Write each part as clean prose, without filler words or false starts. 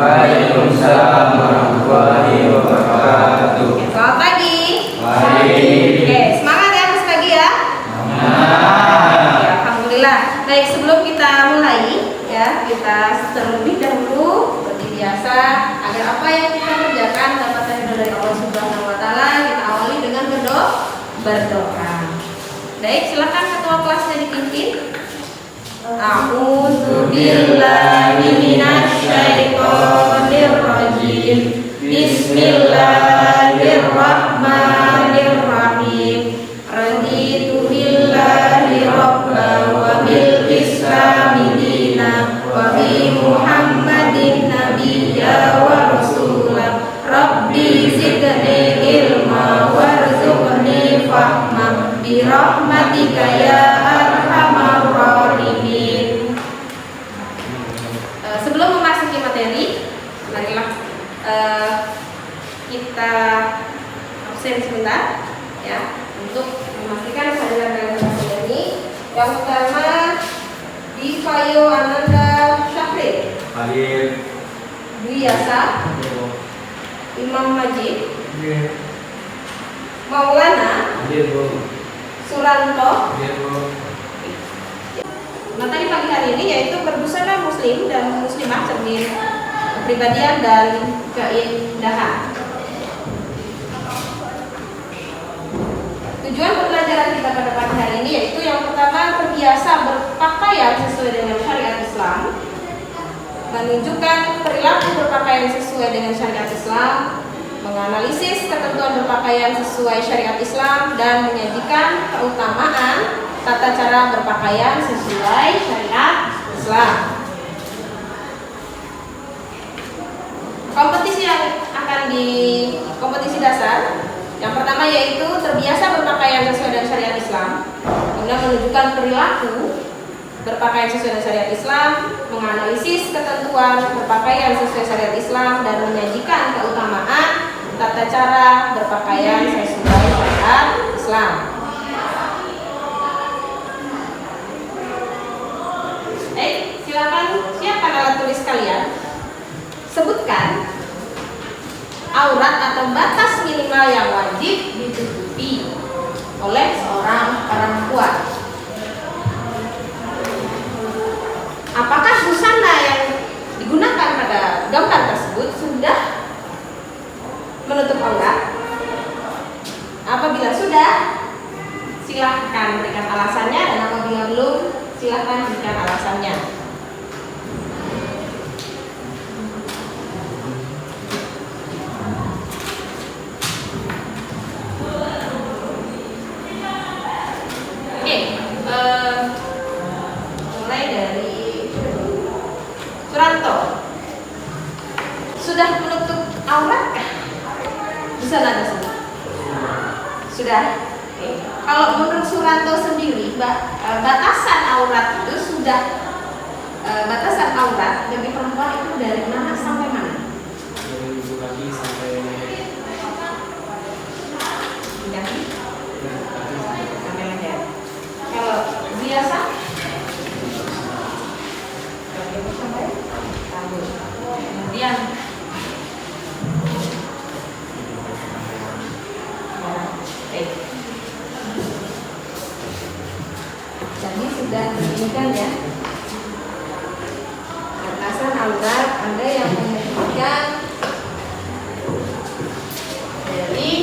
Waalaikumsalam warahmatullahi wabarakatuh. Selamat pagi. Pagi. Oke, semangat ya Mas pagi ya. Ya, alhamdulillah. Baik, sebelum kita mulai ya, kita terlebih dahulu seperti biasa agar apa yang kita kerjakan dapat ridho dari Allah Subhanahu wa taala, kita awali dengan berdoa. Baik, silakan ketua kelasnya dipimpin. A'udzu billahi minasy syaithanir rajim. Bismillahirrahmanirrahim. Raditu billahi rabban wa bil islami dinan wa bi Muhammadin nabiyya wa rasulah. Rabbi zidni ilma warzuqni fahma bi rahmatika ya arhamar rahimin. Sebelum memasuki materi, marilah kita absen sebentar ya untuk memastikan kehadiran kalian ini. Yang pertama Divayo Ananda Syafri Hadir. Dwi Yasa, Imam Majid, Maulana Hadir, Bu. Suranto. Hadir, Bu. Materi pagi hari ini yaitu berbusana muslim dan muslimah, cermin kepribadian dan keindahan. Tujuan pembelajaran kita pada pagi hari ini yaitu yang pertama, terbiasa berpakaian sesuai dengan syariat Islam, menunjukkan perilaku berpakaian sesuai dengan syariat Islam, menganalisis ketentuan berpakaian sesuai syariat Islam, dan menyajikan keutamaan tata cara berpakaian sesuai syariat Islam. Kompetisi yang akan kompetisi dasar yang pertama yaitu terbiasa berpakaian sesuai dengan syariat Islam, kemudian menunjukkan perilaku berpakaian sesuai dengan syariat Islam, menganalisis ketentuan berpakaian sesuai syariat Islam, dan menyajikan keutamaan tata cara berpakaian sesuai syariat Islam. Silakan siapkan alat tulis kalian. Sebutkan aurat atau batas minimal yang wajib ditutupi oleh seorang perempuan. Apakah busana yang digunakan pada gambar tersebut sudah menutup aurat? Apabila sudah, silahkan berikan alasannya, dan apabila belum, silahkan berikan alasannya. Mulai dari Suranto. Sudah menutup aurat kah busana tersebut? Sudah. Kalau menurut Suranto sendiri, batasan aurat itu sudah batasan aurat bagi perempuan itu dari mana sampai mana? Dari kaki sampai Kaki sampai leher. Kalau biasa sampai rambut. Kemudian jadi sudah diberikan ya batasan aurat. Ada yang menyebutkan dari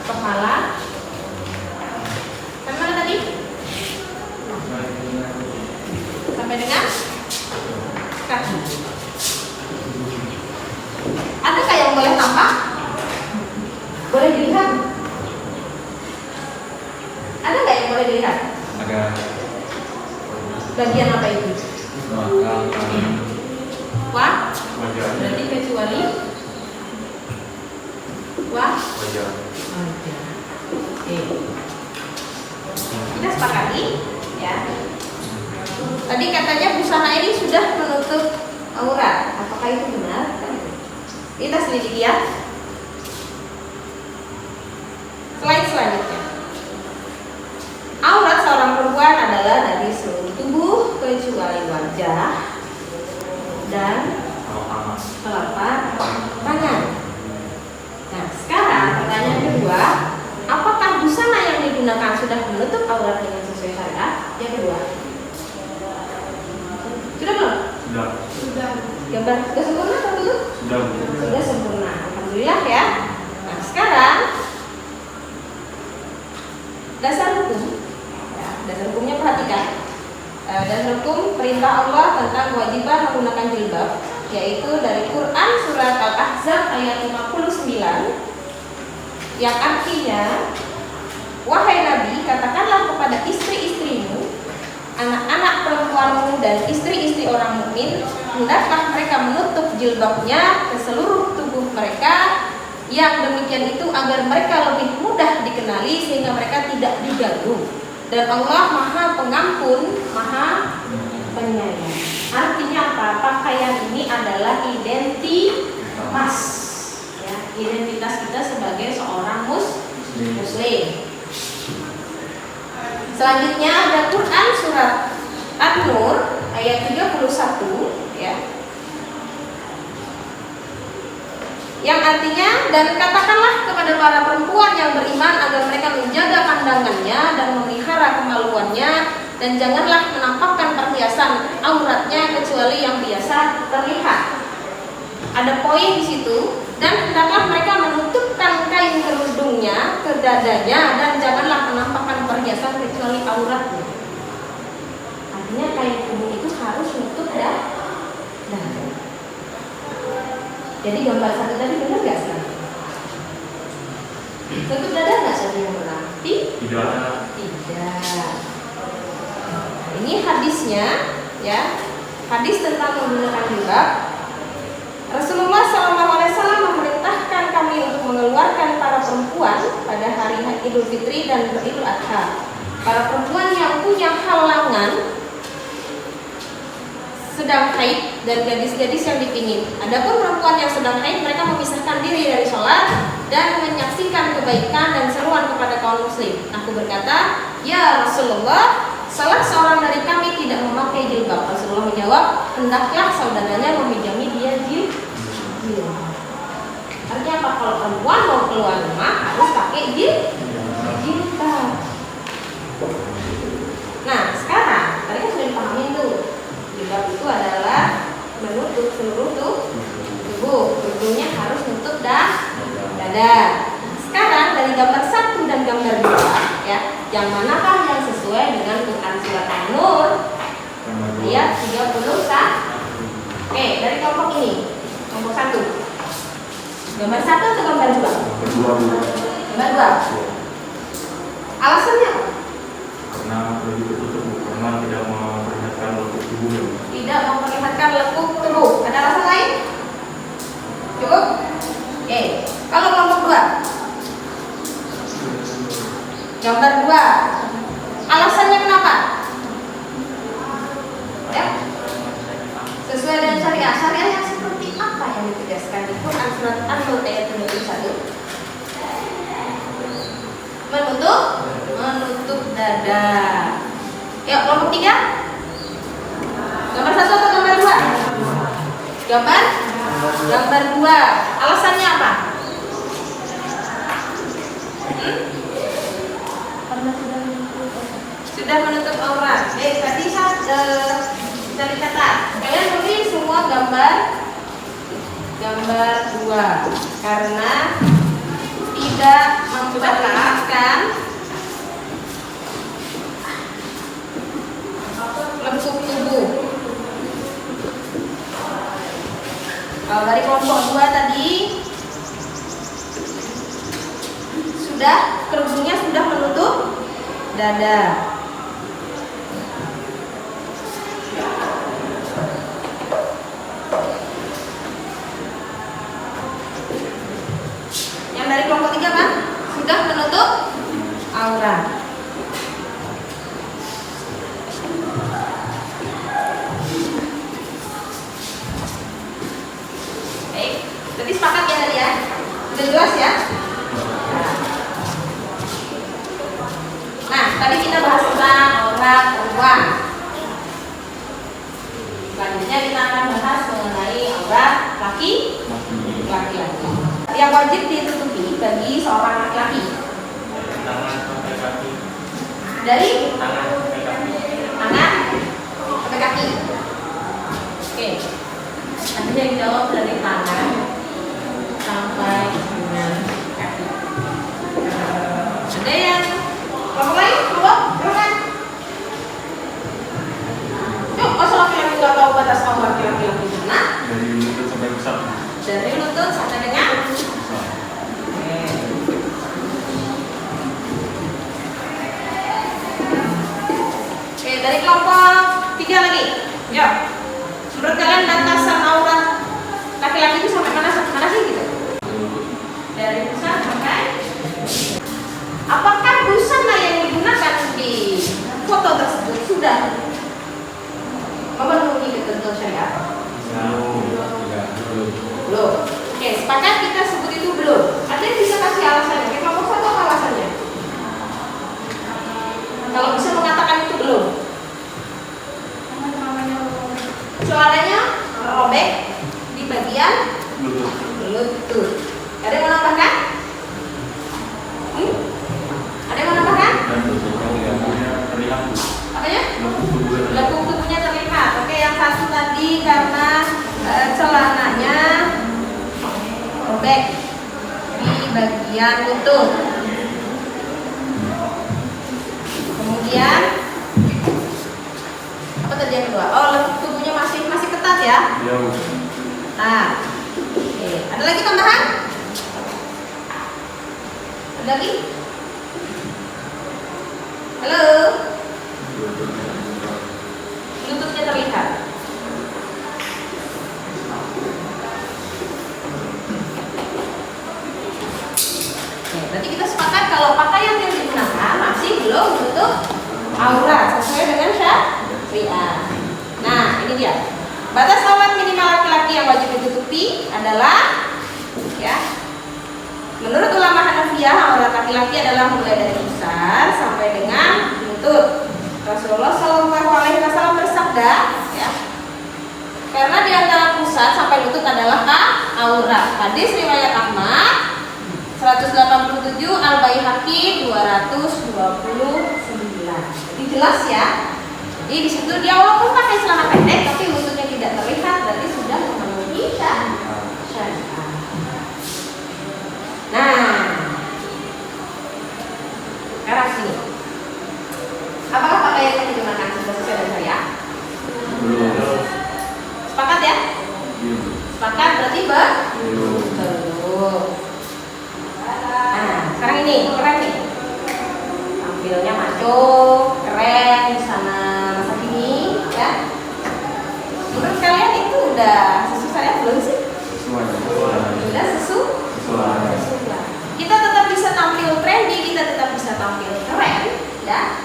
kepala sampai mana tadi? Sampai dengan kaki. Adakah yang boleh tampak? Boleh dilihat? Ada nggak yang boleh dilihat? ada Bagian apa itu? Wah? wajah. Berarti kecuali wah? Wajah. Wajah. Oke. Kita sepakati ya. Tadi katanya busana ini sudah menutup aurat. Apakah itu benar? Kita selidiki ya. Slide selanjutnya. Aurat seorang perempuan adalah dari seluruh tubuh kecuali wajah, gambar sudah sempurna atau belum? Sudah. Sudah sempurna. Alhamdulillah ya. Nah, sekarang dasar hukum. Ya, dasar hukumnya perhatikan. Dasar hukum perintah Allah tentang kewajiban menggunakan jilbab, yaitu dari Quran surat Al-Ahzab ayat 59 yang artinya, wahai Nabi, katakanlah kepada istri-istrimu, anak-anak perempuanmu dan istri-istri orang mukmin, hendaklah mereka menutup jilbabnya ke seluruh tubuh mereka, yang demikian itu agar mereka lebih mudah dikenali sehingga mereka tidak diganggu. Dan Allah Maha Pengampun, Maha Penyayang. Artinya apa? Pakaian ini adalah identitas, ya, identitas kita sebagai seorang muslim. Selanjutnya ada Quran surat An-Nur ayat 31, ya. Yang artinya, dan katakanlah kepada para perempuan yang beriman agar mereka menjaga pandangannya dan memelihara kemaluannya, dan janganlah menampakkan perhiasan auratnya kecuali yang biasa terlihat. Ada poin di situ, dan hendaklah mereka menutupkan kain kerudungnya ke dadanya, dan janganlah menampakkan perhiasan kecuali auratnya. Artinya kain kerudung itu harus nutup dada. Jadi gambar satu tadi benar nggak sih? Tutup dada nggak tadi yang benar? Tidak. Tidak. Ini hadisnya, ya, hadis tentang menggunakan jilbab. Rasulullah SAW memerintahkan kami untuk mengeluarkan para perempuan pada hari Idul Fitri dan Idul Adha. Para perempuan yang punya halangan sedang haid dan gadis-gadis yang dipingin. Adapun perempuan yang sedang haid, mereka memisahkan diri dari sholat dan menyaksikan kebaikan dan seruan kepada kaum muslim. Aku berkata, ya Rasulullah, salah seorang dari kami tidak memakai jilbab. Rasulullah menjawab, hendaklah saudaranya memijami dia jilbab. Artinya apa? Kalau perempuan mau keluar rumah harus pakai jilbab. Nah, sekarang tadi kan sudah dipahami tuh. Jilbab itu adalah menutup seluruh tubuh. Tubuhnya harus nutup dada. Sekarang dari gambar 1 dan gambar 2, ya, yang manakah yang sesuai dengan Quran surat An-Nur ayat 31? Oke, dari kelompok ini, kelompok 1. Gambar 1 atau gambar 2? Gambar 2. Alasannya apa? Karena lebih tertutup, karena tidak memperlihatkan lekuk tubuhnya. Tidak memperlihatkan lekuk tubuh. Ada alasan lain? Cukup? Oke. Kalau kelompok 2, gambar 2, alasannya kenapa? Ya, sesuai dengan syariah. Syariah yang seperti apa yang ditegaskan di Quran surat An-Nur ayat 31? Menutup dada. Ya, kelompok 3, gambar 1 atau gambar 2? Gambar 2. Alasannya apa? Sudah menutup aurat. Tadi saya bisa dicatat. Kalian pilih semua gambar 2 karena tidak memperlihatkan lekuk tubuh. Kalau dari kelompok 2 tadi kerudungnya sudah menutup dada. Yang dari kelompok 3 kan sudah menutup aurat. Jadi sepakat ya tadi ya? Sudah jelas ya? Nah, tadi kita bahas tentang aurat perempuan. Selanjutnya kita akan bahas mengenai aurat laki-laki. Yang wajib ditutupi bagi seorang laki-laki. Tangan sampai kaki. Dari Tangan sampai kaki. tangan sampai kaki. Oke. Artinya Dari lutut sampai dengan Oke, dari kelompok 3 lagi. Yuk. Menurut kalian batasan aurat laki-laki itu sampai mana sih gitu? Dari pusat sampai. Apakah busana yang digunakan di foto tersebut sudah memenuhi ketentuan syariat? Belum. Oke, sepakat kita sebut itu belum. Ada yang bisa kasih alasannya? Kita mau satu apa alasannya? Kalau bisa mengatakan itu belum. Suaranya robek di bagian lutut. Ada yang mau nambahkan? Ada yang mau nambahkan? Apanya? Lekuk tubuhnya terlihat. Oke, yang satu tadi karena celananya robek di bagian lutut. Kemudian apa tadi yang kedua? Oh, lekuk tubuhnya masih ketat ya? Nah, oke. Ada lagi tambahan? Ada lagi? Halo? Lututnya terlihat. Oke, berarti kita sepakat kalau pakaian yang digunakan masih belum menutup aurat sesuai dengan syariat. Nah, ini dia. Batas aurat minimal laki-laki yang wajib ditutupi adalah ya. Menurut ulama Hanafiyah, aurat laki-laki adalah mulai dari pusar sampai dengan lutut. Rasulullah Shallallahu Alaihi Wasallam bersabda, ya, karena di antara pusat sampai lutut adalah aurat. Hadis riwayat Ahmad 187, Al-Baihaqi 229. Jadi jelas ya. Jadi di situ dia walaupun pakai celana pendek tapi lututnya tidak terlihat, berarti sudah memenuhi syariat. Nah, sekarang sini. Apakah pakaian yang digunakan sudah sesuai dengan syariat? Belum. Sepakat ya? Sepakat berarti belum. Nah, sekarang ini keren nih. Tampilnya maco, keren di sana masa kini, ya. Menurut kalian itu udah sesuai syariat belum sih? Sudah sesuai. Kita tetap bisa tampil trendy, kita tetap bisa tampil keren, ya.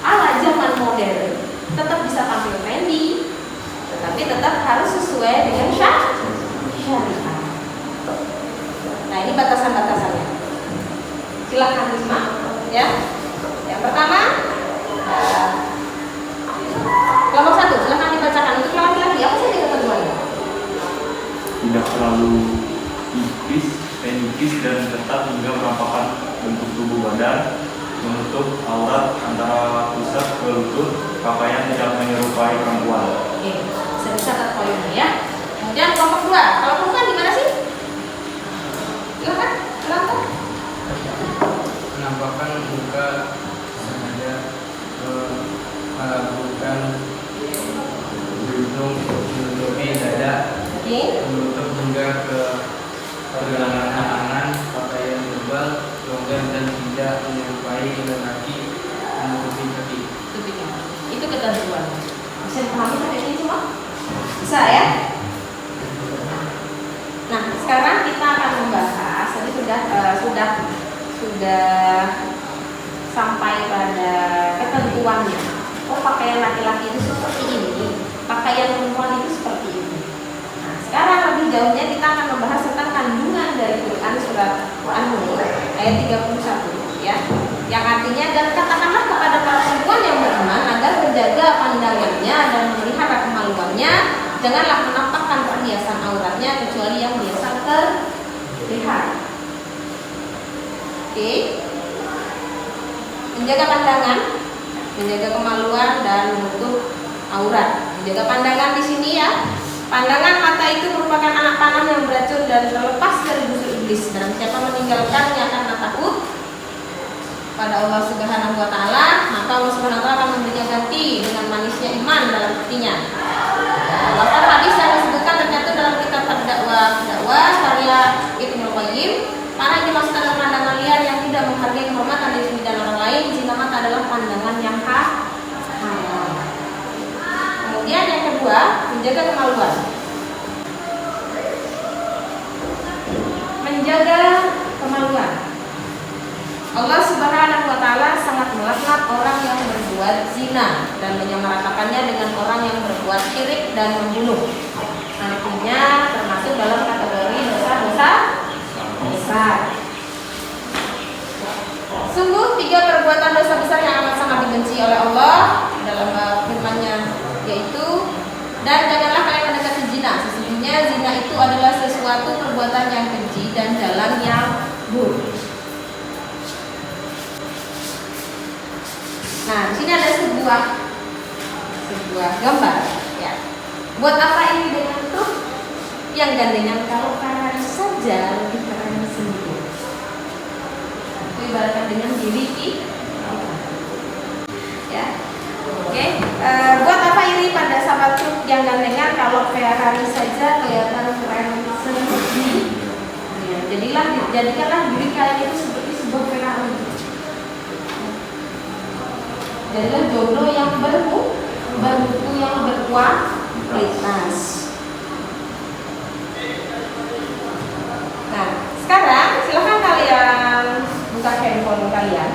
Ala zaman modern, tetap bisa tampil trendy, tetapi tetap harus sesuai dengan syariat. Nah, ini batasan-batasannya. Silakan disimak, ya. Yang pertama, kelompok 1, silakan dibacakan untuk laki-laki. Apa saja ketentuannya? Tidak terlalu tipis, menipis dan ketat hingga menampakkan bentuk tubuh badan, menutup aurat antara pusat ke lutut, pakaian tidak menyerupai perempuan. Oke, bisa dicatat poinnya ya. Kemudian kelompok 2, kalau perempuan gimana sih? Silakan, silakan. Penampakan muka sengaja melakukan hidung menutupi dada, Oke. menutup hingga ke pergelangan tangan, pakaian tebal, longgar dan tidak menyerupai lelaki, menutupi kaki. Itu ketentuan. Bisa dipahami sampai sini semua? Bisa ya? Nah, sekarang kita akan membahas. Tadi sudah sampai pada ketentuannya. Oh, pakaian laki-laki itu seperti ini, pakaian perempuan itu seperti ini. Nah, sekarang lebih jauhnya kita akan membahas tentang kandungan dari Quran surat An-Nur ayat 31 ya. Yang artinya, dan katakanlah kepada para perempuan yang beriman agar menjaga pandangannya dan memelihara kemaluannya, janganlah menampakkan perhiasan auratnya kecuali yang biasa terlihat. Oke. Menjaga pandangan, menjaga kemaluan dan menutup aurat. Menjaga pandangan di sini ya. Pandangan mata itu merupakan anak panah yang beracun dan terlepas dari busur iblis. Dan siapa meninggalkannya karena takut pada Allah Subhanahu wa taala, maka Allah Subhanahu wa taala akan memberinya ganti dengan manisnya iman dalam hatinya. Bahkan hadis yang disebutkan ternyata dalam kitab Ad-Da'wah menjaga kemaluan. Menjaga kemaluan. Allah Subhanahu wa taala sangat melaknat orang yang berbuat zina dan menyamaratakannya dengan orang yang berbuat syirik dan membunuh. Artinya termasuk dalam kategori dosa-dosa besar. Sungguh 3 perbuatan dosa besar yang amat sangat dibenci oleh Allah dalam firman-Nya, yaitu dan janganlah kalian mendekati zina. Sesungguhnya zina itu adalah sesuatu perbuatan yang keji dan jalan yang buruk. Nah, di sini ada sebuah gambar, ya. Buat apa ini dengan truk yang gandengan kalau kanan saja lebih keren sendiri. Itu ibaratkan dengan diri ya. Oke, buat apa iri pada sahabat truk yang gandengan kalau Ferrari saja kelihatan keren sendiri. Ya, jadikanlah diri kalian itu seperti sebuah Ferrari. Jadilah jodoh yang bermutu yang berkualitas. Nah, sekarang silahkan kalian buka handphone kalian,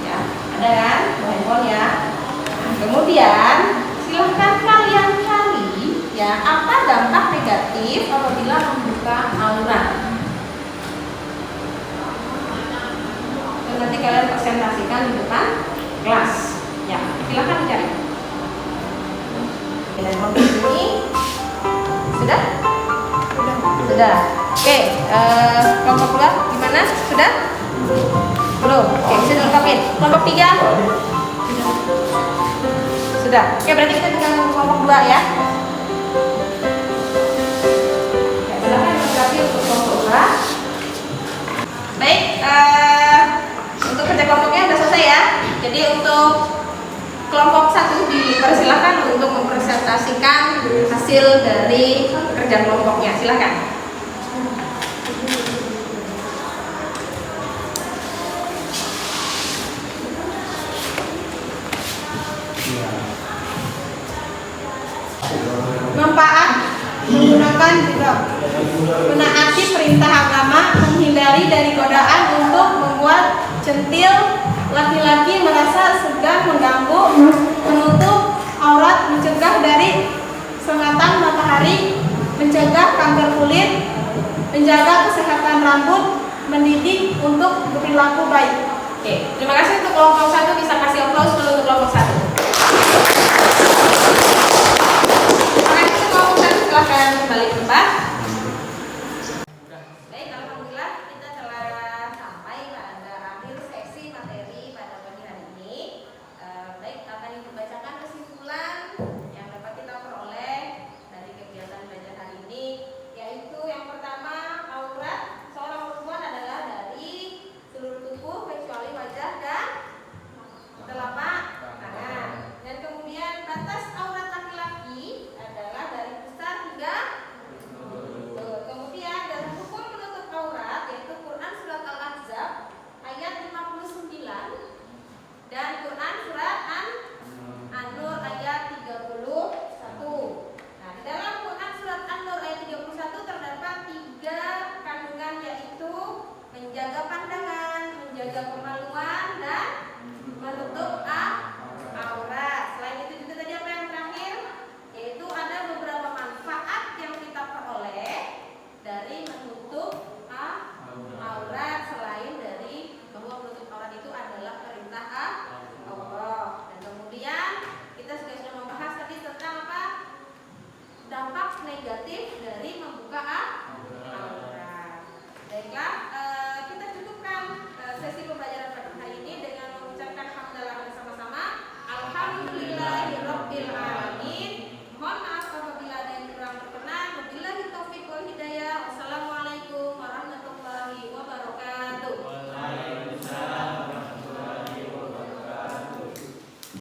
ya. Ada kan handphone ya? Nah, kemudian silahkan kalian cari, ya, apa dampak negatif apabila membuka aurat. Dan nanti kalian presentasikan di depan kelas, ya. Silahkan dicari. Dan ini sudah? Sudah. Oke, kelompok 2 gimana? Sudah? Belum. Oke, bisa dilengkapin. Kelompok 3? Sudah. Oke, berarti kita tinggal kelompok 2 ya. Oke, silahkan dilengkapi untuk kelompok 2. Baik, untuk kerja kelompoknya sudah selesai ya. Jadi untuk kelompok 1 dipersilakan untuk mempresentasikan hasil dari kerja kelompoknya. Silakan. Manfaat menggunakan juga menaati perintah agama, menghindari dari godaan untuk membuat centil laki-laki merasa segan mengganggu, menutup aurat, mencegah dari sengatan matahari, mencegah kanker kulit, menjaga kesehatan rambut, mendidik untuk berperilaku baik. Oke, terima kasih untuk kelompok 1, bisa kasih aplaus dulu untuk kelompok 1.